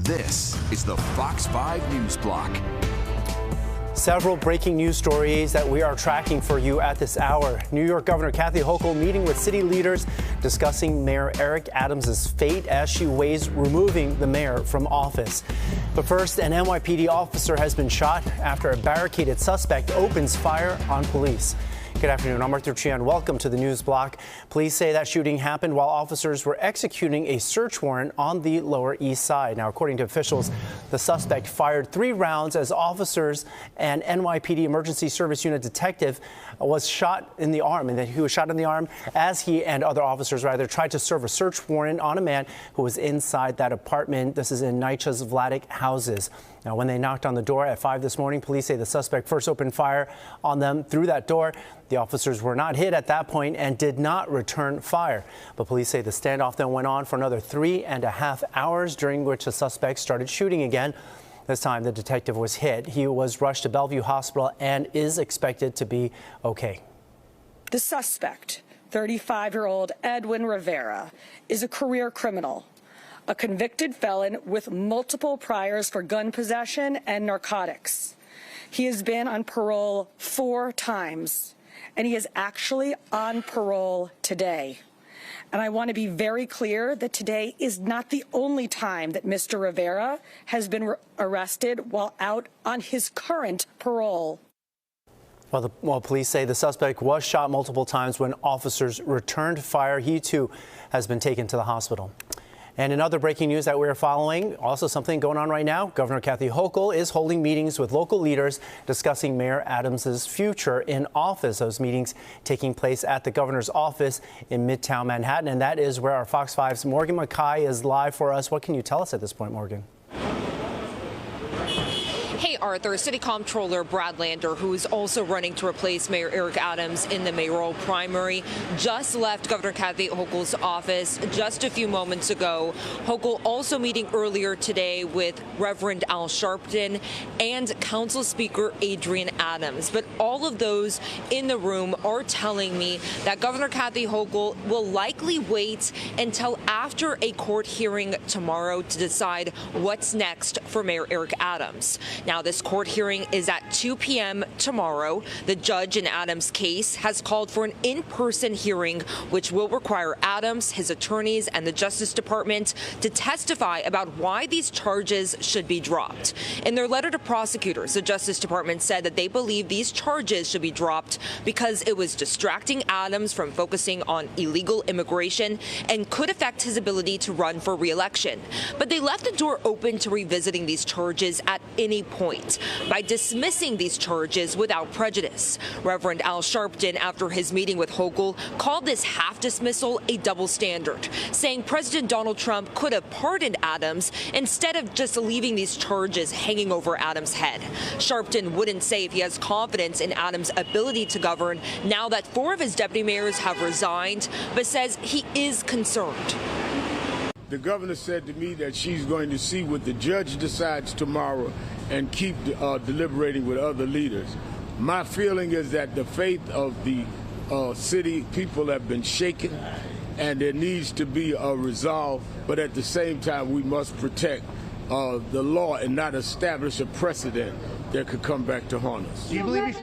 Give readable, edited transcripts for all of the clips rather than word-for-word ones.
This is the Fox 5 News Block. Several breaking news stories that we are tracking for you at this hour. New York Governor Kathy Hochul meeting with city leaders discussing Mayor Eric Adams' fate as she weighs removing the mayor from office. But first, an NYPD officer has been shot after a barricaded suspect opens fire on police. Good afternoon. I'm Arthur Chian. Welcome to the News Block. Police say that shooting happened while officers were executing a search warrant on the Lower East Side. Now, according to officials, the suspect fired 3 rounds as officers and NYPD Emergency Service Unit detective was shot in the arm, and that he was shot in the arm as he and other officers tried to serve a search warrant on a man who was inside that apartment. This is in NYCHA's Vladeck houses. Now, when they knocked on the door at 5 this morning, police say the suspect first opened fire on them through that door. The officers were not hit at that point and did not return fire. But police say the standoff then went on for another 3.5 hours, during which the suspect started shooting again. This time, the detective was hit. He was rushed to Bellevue Hospital and is expected to be okay. The suspect, 35-year-old Edwin Rivera, is a career criminal, a convicted felon with multiple priors for gun possession and narcotics. He has been on parole 4 times, and he is actually on parole today. And I want to be very clear that today is not the only time that Mr. Rivera has been arrested while out on his current parole. Well, police say the suspect was shot multiple times when officers returned fire. He, too, has been taken to the hospital. And in other breaking news that we're following, also something going on right now, Governor Kathy Hochul is holding meetings with local leaders discussing Mayor Adams' future in office. Those meetings taking place at the governor's office in Midtown Manhattan. And that is where our Fox 5's Morgan Mackay is live for us. What can you tell us at this point, Morgan? Hey, Arthur, City Comptroller Brad Lander, who is also running to replace Mayor Eric Adams in the mayoral primary, just left Governor Kathy Hochul's office just a few moments ago. Hochul also meeting earlier today with Reverend Al Sharpton and Council Speaker Adrian Adams. But all of those in the room are telling me that Governor Kathy Hochul will likely wait until after a court hearing tomorrow to decide what's next for Mayor Eric Adams. Now, this court hearing is at 2 p.m. tomorrow. The judge in Adams' case has called for an in-person hearing, which will require Adams, his attorneys, and the Justice Department to testify about why these charges should be dropped. In their letter to prosecutors, the Justice Department said that they believe these charges should be dropped because it was distracting Adams from focusing on illegal immigration and could affect his ability to run for re-election. But they left the door open to revisiting these charges at any point by dismissing these charges without prejudice. Reverend Al Sharpton, after his meeting with Hochul, called this half dismissal a double standard, saying President Donald Trump could have pardoned Adams instead of just leaving these charges hanging over Adams' head. Sharpton wouldn't say if he has confidence in Adams' ability to govern now that 4 of his deputy mayors have resigned, but says he is concerned. The governor said to me that she's going to see what the judge decides tomorrow and keep deliberating with other leaders. My feeling is that the faith of the city people have been shaken, and there needs to be a resolve, but at the same time we must protect the law and not establish a precedent that could come back to haunt us. Do you believe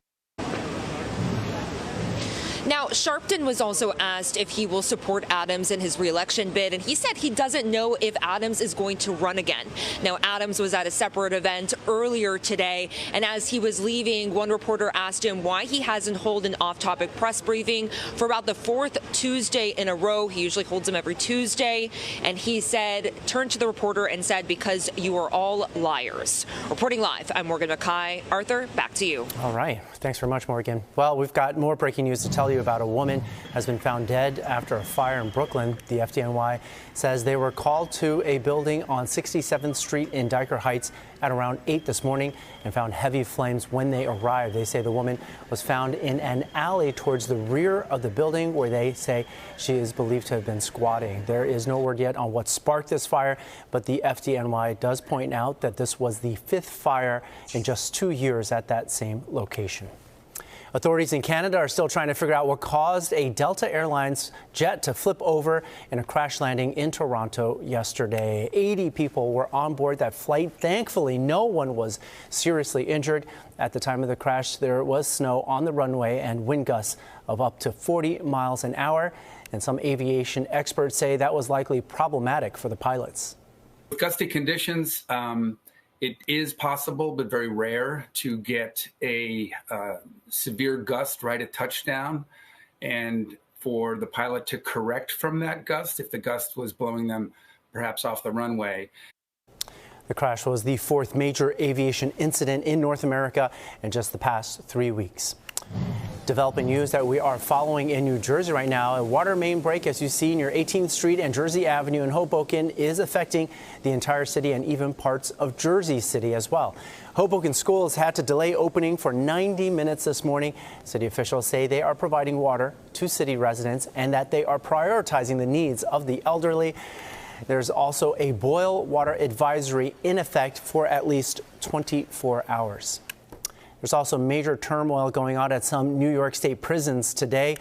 Now, Sharpton was also asked if he will support Adams in his re-election bid, and he said he doesn't know if Adams is going to run again. Now, Adams was at a separate event earlier today, and as he was leaving, one reporter asked him why he hasn't held an off-topic press briefing for about the 4th Tuesday in a row. He usually holds them every Tuesday, and he said, turned to the reporter and said, because you are all liars. Reporting live, I'm Morgan Mackay. Arthur, back to you. All right. Thanks very much, Morgan. Well, we've got more breaking news to tell you about. A woman has been found dead after a fire in Brooklyn. The FDNY says they were called to a building on 67th Street in Dyker Heights at around 8 this morning and found heavy flames when they arrived. They say the woman was found in an alley towards the rear of the building where they say she is believed to have been squatting. There is no word yet on what sparked this fire, but the FDNY does point out that this was the 5th fire in just 2 years at that same location. Authorities in Canada are still trying to figure out what caused a Delta Airlines jet to flip over in a crash landing in Toronto yesterday. 80 people were on board that flight. Thankfully, no one was seriously injured. At the time of the crash, there was snow on the runway and wind gusts of up to 40 miles an hour. And some aviation experts say that was likely problematic for the pilots. With gusty conditions, it is possible, but very rare, to get a severe gust right at touchdown and for the pilot to correct from that gust if the gust was blowing them perhaps off the runway. The crash was the fourth major aviation incident in North America in just the past 3 weeks. Developing news that we are following in New Jersey right now. A water main break, as you see near 18th Street and Jersey Avenue in Hoboken, is affecting the entire city and even parts of Jersey City as well. Hoboken schools had to delay opening for 90 minutes this morning. City officials say they are providing water to city residents and that they are prioritizing the needs of the elderly. There's also a boil water advisory in effect for at least 24 hours. There's also major turmoil going on at some New York State prisons today.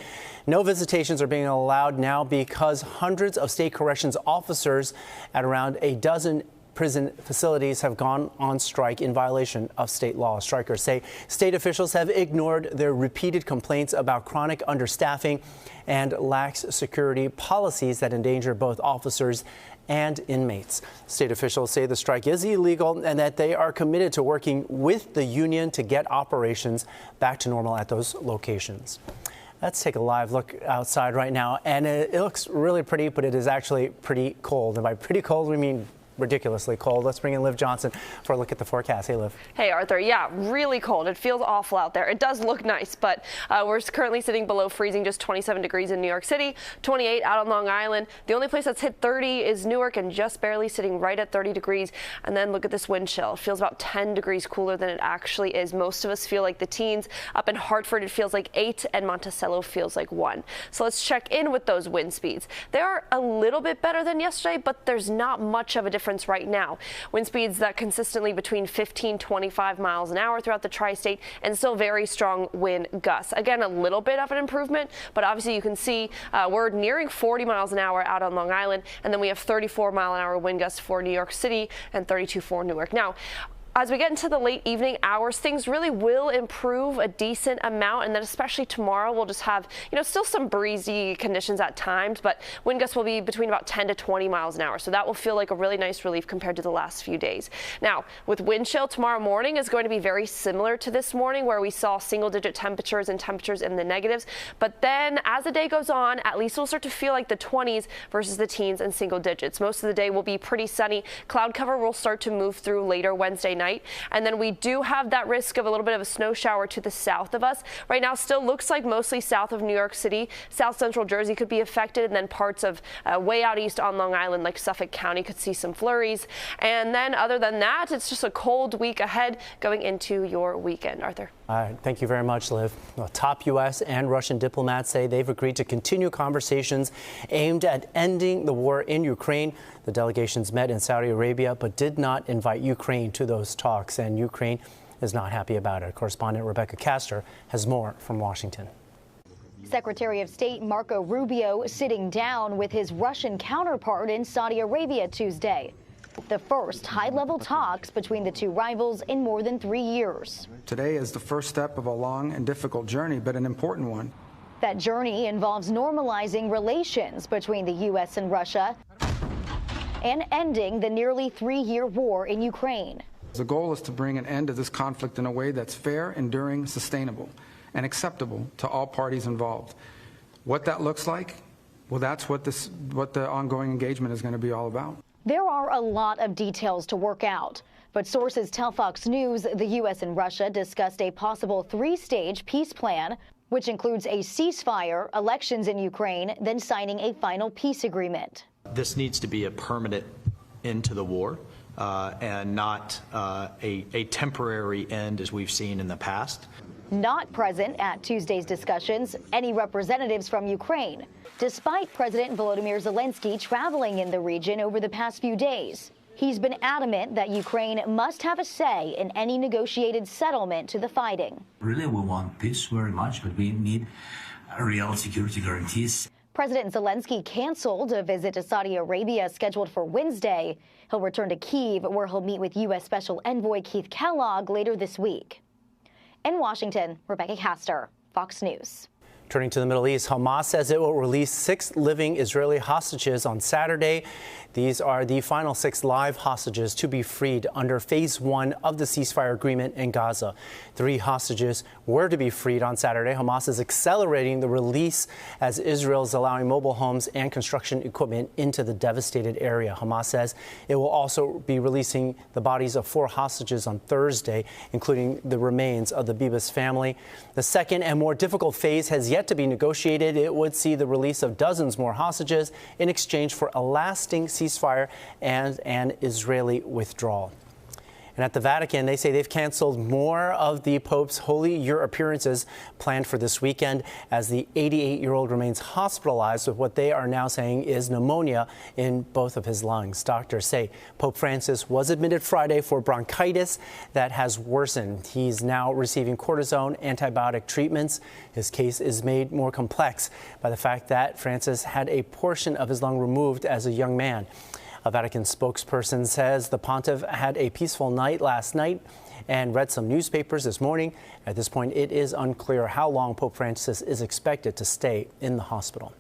No visitations are being allowed now because hundreds of state corrections officers at around a dozen prison facilities have gone on strike in violation of state law. Strikers say state officials have ignored their repeated complaints about chronic understaffing and lax security policies that endanger both officers and inmates. State officials say the strike is illegal and that they are committed to working with the union to get operations back to normal at those locations. Let's take a live look outside right now, and it looks really pretty, but it is actually pretty cold. And by pretty cold, we mean ridiculously cold. Let's bring in Liv Johnson for a look at the forecast. Hey, Liv. Hey, Arthur. Yeah, really cold. It feels awful out there. It does look nice, but we're currently sitting below freezing, just 27 degrees in New York City, 28 out on Long Island. The only place that's hit 30 is Newark, and just barely sitting right at 30 degrees. And then look at this wind chill. It feels about 10 degrees cooler than it actually is. Most of us feel like the teens. Up in Hartford, it feels like 8, and Monticello feels like 1. So let's check in with those wind speeds. They are a little bit better than yesterday, but there's not much of a difference right now. Wind speeds that consistently between 15-25 miles an hour throughout the tri-state, and still very strong wind gusts. Again, a little bit of an improvement, but obviously you can see we're nearing 40 miles an hour out on Long Island, and then we have 34-mile-an-hour wind gusts for New York City and 32 for Newark. Now, as we get into the late evening hours, things really will improve a decent amount, and then especially tomorrow we'll just have, still some breezy conditions at times, but wind gusts will be between about 10 to 20 miles an hour. So that will feel like a really nice relief compared to the last few days. Now, with wind chill, tomorrow morning is going to be very similar to this morning, where we saw single-digit temperatures and temperatures in the negatives. But then as the day goes on, at least we'll start to feel like the 20s versus the teens and single digits. Most of the day will be pretty sunny. Cloud cover will start to move through later Wednesday night. And then we do have that risk of a little bit of a snow shower to the south of us. Right now still looks like mostly south of New York City. South central Jersey could be affected, and then parts of way out east on Long Island like Suffolk County could see some flurries. And then other than that, it's just a cold week ahead going into your weekend. Arthur. All right, thank you very much, Liv. Well, top U.S. and Russian diplomats say they've agreed to continue conversations aimed at ending the war in Ukraine. The delegations met in Saudi Arabia but did not invite Ukraine to those talks, and Ukraine is not happy about it. Correspondent Rebecca Castor has more from Washington. Secretary of State Marco Rubio sitting down with his Russian counterpart in Saudi Arabia Tuesday. The first high-level talks between the two rivals in more than 3 years. Today is the first step of a long and difficult journey, but an important one. That journey involves normalizing relations between the U.S. and Russia and ending the nearly 3-year war in Ukraine. The goal is to bring an end to this conflict in a way that's fair, enduring, sustainable, and acceptable to all parties involved. What that looks like, well, that's what the ongoing engagement is going to be all about. There are a lot of details to work out, but sources tell Fox News the U.S. and Russia discussed a possible 3-stage peace plan, which includes a ceasefire, elections in Ukraine, then signing a final peace agreement. This needs to be a permanent end to the war and not a temporary end as we've seen in the past. Not present at Tuesday's discussions, any representatives from Ukraine, despite President Volodymyr Zelensky traveling in the region over the past few days. He's been adamant that Ukraine must have a say in any negotiated settlement to the fighting. Really, we want peace very much, but we need real security guarantees. President Zelensky canceled a visit to Saudi Arabia scheduled for Wednesday. He'll return to Kyiv, where he'll meet with U.S. Special Envoy Keith Kellogg later this week. In Washington, Rebecca Castor, Fox News. Turning to the Middle East, Hamas says it will release 6 living Israeli hostages on Saturday. These are the final 6 live hostages to be freed under Phase 1 of the ceasefire agreement in Gaza. 3 hostages were to be freed on Saturday. Hamas is accelerating the release as Israel is allowing mobile homes and construction equipment into the devastated area. Hamas says it will also be releasing the bodies of 4 hostages on Thursday, including the remains of the Bibas family. The second and more difficult phase has yet to be negotiated. It would see the release of dozens more hostages in exchange for a lasting ceasefire and an Israeli withdrawal. And at the Vatican, they say they've canceled more of the Pope's Holy Year appearances planned for this weekend as the 88-year-old remains hospitalized with what they are now saying is pneumonia in both of his lungs. Doctors say Pope Francis was admitted Friday for bronchitis that has worsened. He's now receiving cortisone antibiotic treatments. His case is made more complex by the fact that Francis had a portion of his lung removed as a young man. A Vatican spokesperson says the pontiff had a peaceful night last night and read some newspapers this morning. At this point, it is unclear how long Pope Francis is expected to stay in the hospital.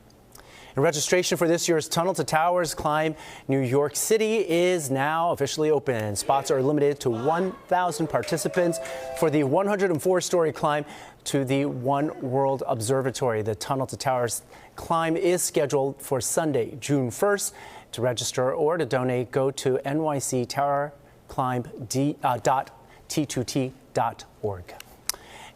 And registration for this year's Tunnel to Towers climb New York City is now officially open. Spots are limited to 1,000 participants for the 104-story climb to the One World Observatory. The Tunnel to Towers climb is scheduled for Sunday, June 1st. To register or to donate, go to nyctowerclimb.t2t.org.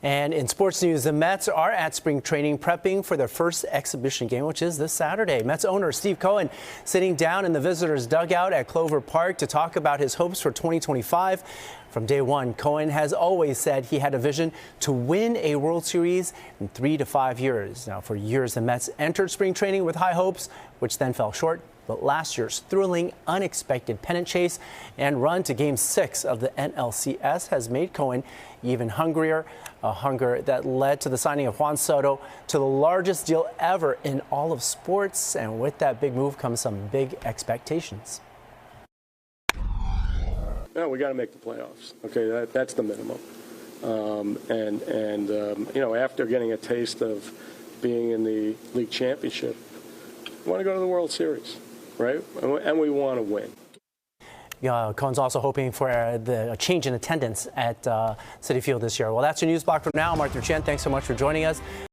And in sports news, the Mets are at spring training prepping for their first exhibition game, which is this Saturday. Mets owner Steve Cohen sitting down in the visitors' dugout at Clover Park to talk about his hopes for 2025. From day one, Cohen has always said he had a vision to win a World Series in 3 to 5 years. Now, for years, the Mets entered spring training with high hopes, which then fell short. But last year's thrilling, unexpected pennant chase and run to Game 6 of the NLCS has made Cohen even hungrier, a hunger that led to the signing of Juan Soto to the largest deal ever in all of sports. And with that big move comes some big expectations. No, we got to make the playoffs. Okay, that's the minimum. You know, after getting a taste of being in the league championship, we want to go to the World Series. Right? And we want to win. Cohen's also hoping for a change in attendance at Citi Field this year. Well, that's your news block for now. I'm Arthur Chen. Thanks so much for joining us.